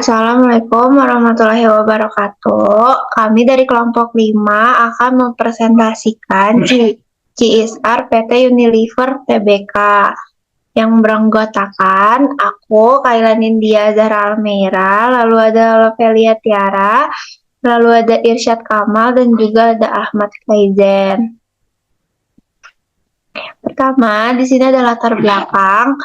Assalamualaikum warahmatullahi wabarakatuh. Kami dari kelompok 5 akan mempresentasikan CSR PT Unilever Tbk yang beranggotakan aku, Kailan India Zahra Almeira, lalu ada Lovelia Tiara, lalu ada Irsyad Kamal, dan juga ada Ahmad Kaizen. Pertama, di sini ada latar belakang.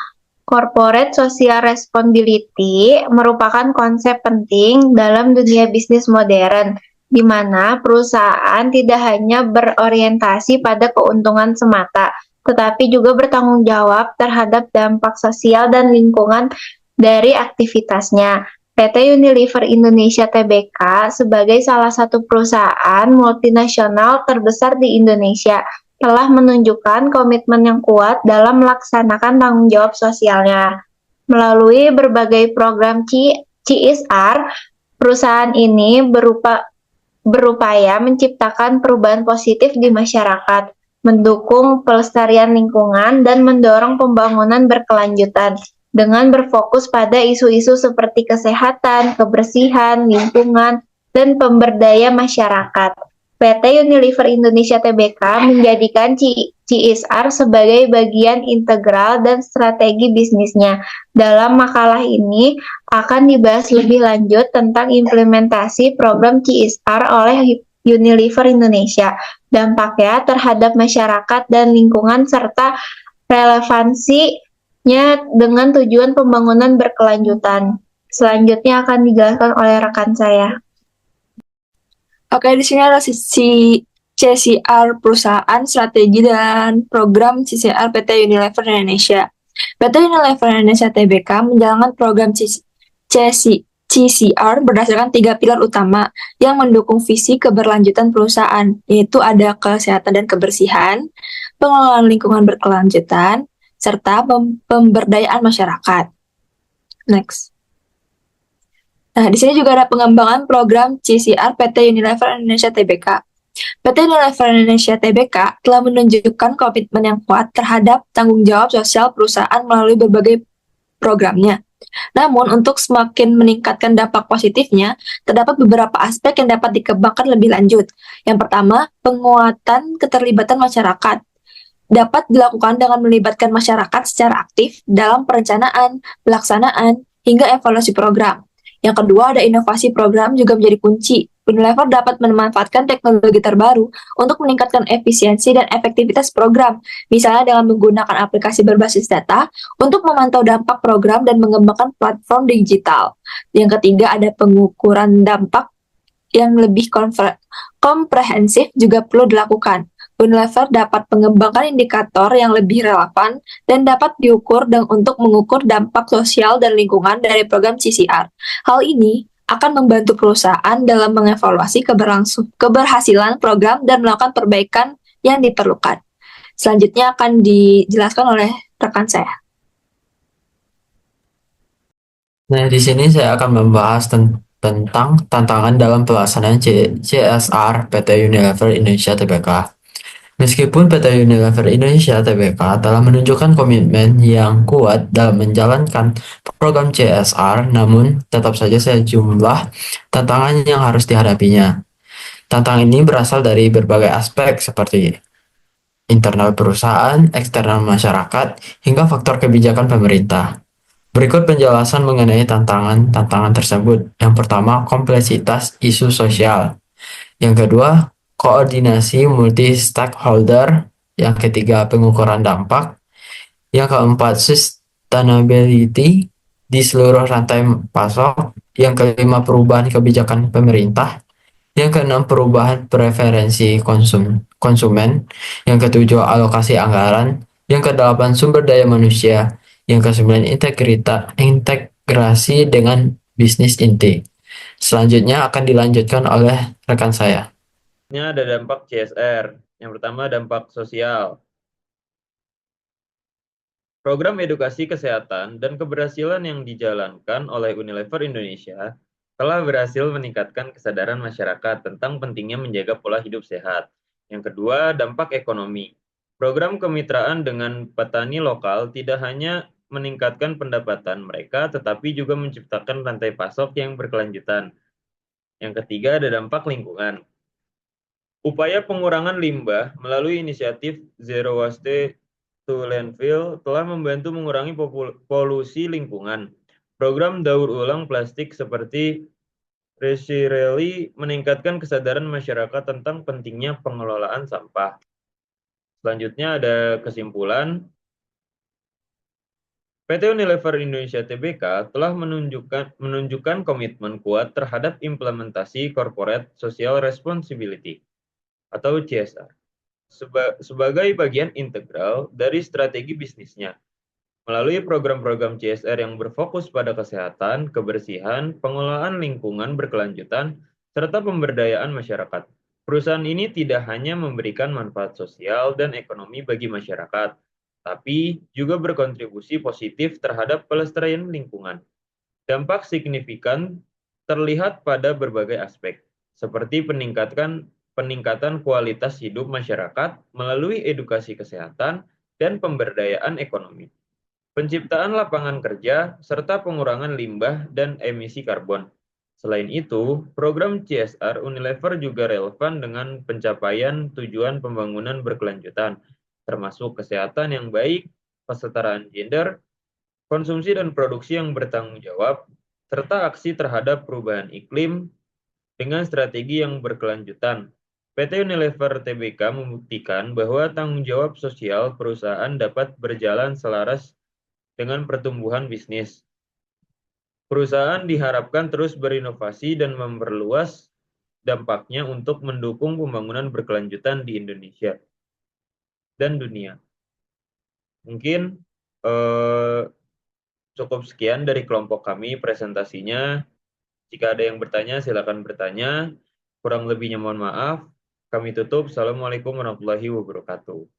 Corporate Social Responsibility merupakan konsep penting dalam dunia bisnis modern, di mana perusahaan tidak hanya berorientasi pada keuntungan semata, tetapi juga bertanggung jawab terhadap dampak sosial dan lingkungan dari aktivitasnya. PT Unilever Indonesia Tbk sebagai salah satu perusahaan multinasional terbesar di Indonesia telah menunjukkan komitmen yang kuat dalam melaksanakan tanggung jawab sosialnya. Melalui berbagai program CSR, perusahaan ini berupaya menciptakan perubahan positif di masyarakat, mendukung pelestarian lingkungan, dan mendorong pembangunan berkelanjutan dengan berfokus pada isu-isu seperti kesehatan, kebersihan, lingkungan, dan pemberdaya masyarakat. PT Unilever Indonesia Tbk menjadikan CSR sebagai bagian integral dan strategi bisnisnya. Dalam makalah ini akan dibahas lebih lanjut tentang implementasi program CSR oleh Unilever Indonesia, dampaknya terhadap masyarakat dan lingkungan, serta relevansinya dengan tujuan pembangunan berkelanjutan. Selanjutnya akan dijelaskan oleh rekan saya. Oke, di sini ada sisi CSR perusahaan, strategi dan program CSR PT Unilever Indonesia. PT Unilever Indonesia Tbk menjalankan program CSR berdasarkan 3 pilar utama yang mendukung visi keberlanjutan perusahaan, yaitu ada kesehatan dan kebersihan, pengelolaan lingkungan berkelanjutan, serta pemberdayaan masyarakat. Next. Nah, di sini juga ada pengembangan program CSR PT Unilever Indonesia Tbk. PT Unilever Indonesia Tbk telah menunjukkan komitmen yang kuat terhadap tanggung jawab sosial perusahaan melalui berbagai programnya. Namun, untuk semakin meningkatkan dampak positifnya, terdapat beberapa aspek yang dapat dikembangkan lebih lanjut. Yang pertama, penguatan keterlibatan masyarakat dapat dilakukan dengan melibatkan masyarakat secara aktif dalam perencanaan, pelaksanaan, hingga evaluasi program. Yang kedua, ada inovasi program juga menjadi kunci. Unilever dapat memanfaatkan teknologi terbaru untuk meningkatkan efisiensi dan efektivitas program, misalnya dengan menggunakan aplikasi berbasis data untuk memantau dampak program dan mengembangkan platform digital. Yang ketiga, ada pengukuran dampak yang lebih komprehensif juga perlu dilakukan. Unilever dapat mengembangkan indikator yang lebih relevan dan dapat diukur untuk mengukur dampak sosial dan lingkungan dari program CSR. Hal ini akan membantu perusahaan dalam mengevaluasi keberhasilan program dan melakukan perbaikan yang diperlukan. Selanjutnya akan dijelaskan oleh rekan saya. Nah, di sini saya akan membahas tentang tantangan dalam pelaksanaan CSR PT Unilever Indonesia Tbk. Meskipun PT Unilever Indonesia Tbk telah menunjukkan komitmen yang kuat dalam menjalankan program CSR, namun tetap saja sejumlah tantangan yang harus dihadapinya. Tantangan ini berasal dari berbagai aspek seperti internal perusahaan, eksternal masyarakat, hingga faktor kebijakan pemerintah. Berikut penjelasan mengenai tantangan-tantangan tersebut. Yang pertama, kompleksitas isu sosial. Yang kedua, koordinasi multi-stakeholder. Yang ketiga, pengukuran dampak. Yang keempat, sustainability di seluruh rantai pasok. Yang kelima, perubahan kebijakan pemerintah. Yang keenam, perubahan preferensi konsumen. Yang ketujuh, alokasi anggaran. Yang kedelapan, sumber daya manusia. Yang kesembilan, integrasi dengan bisnis inti. Selanjutnya akan dilanjutkan oleh rekan saya. Ini ada dampak CSR. Yang pertama, dampak sosial. Program edukasi kesehatan dan keberhasilan yang dijalankan oleh Unilever Indonesia telah berhasil meningkatkan kesadaran masyarakat tentang pentingnya menjaga pola hidup sehat. Yang kedua, dampak ekonomi. Program kemitraan dengan petani lokal tidak hanya meningkatkan pendapatan mereka, tetapi juga menciptakan rantai pasok yang berkelanjutan. Yang ketiga ada dampak lingkungan. Upaya pengurangan limbah melalui inisiatif Zero Waste to Landfill telah membantu mengurangi polusi lingkungan. Program daur ulang plastik seperti Resireli meningkatkan kesadaran masyarakat tentang pentingnya pengelolaan sampah. Selanjutnya ada kesimpulan. PT Unilever Indonesia Tbk telah menunjukkan komitmen kuat terhadap implementasi Corporate Social Responsibility atau CSR sebagai bagian integral dari strategi bisnisnya. Melalui program-program CSR yang berfokus pada kesehatan, kebersihan, pengelolaan lingkungan berkelanjutan, serta pemberdayaan masyarakat. Perusahaan ini tidak hanya memberikan manfaat sosial dan ekonomi bagi masyarakat, tapi juga berkontribusi positif terhadap pelestarian lingkungan. Dampak signifikan terlihat pada berbagai aspek, seperti peningkatan kualitas hidup masyarakat melalui edukasi kesehatan dan pemberdayaan ekonomi, penciptaan lapangan kerja, serta pengurangan limbah dan emisi karbon. Selain itu, program CSR Unilever juga relevan dengan pencapaian tujuan pembangunan berkelanjutan, termasuk kesehatan yang baik, kesetaraan gender, konsumsi dan produksi yang bertanggung jawab, serta aksi terhadap perubahan iklim dengan strategi yang berkelanjutan. PT Unilever Tbk membuktikan bahwa tanggung jawab sosial perusahaan dapat berjalan selaras dengan pertumbuhan bisnis. Perusahaan diharapkan terus berinovasi dan memperluas dampaknya untuk mendukung pembangunan berkelanjutan di Indonesia dan dunia. Mungkin cukup sekian dari kelompok kami presentasinya. Jika ada yang bertanya, silakan bertanya. Kurang lebihnya mohon maaf. Kami tutup. Assalamualaikum warahmatullahi wabarakatuh.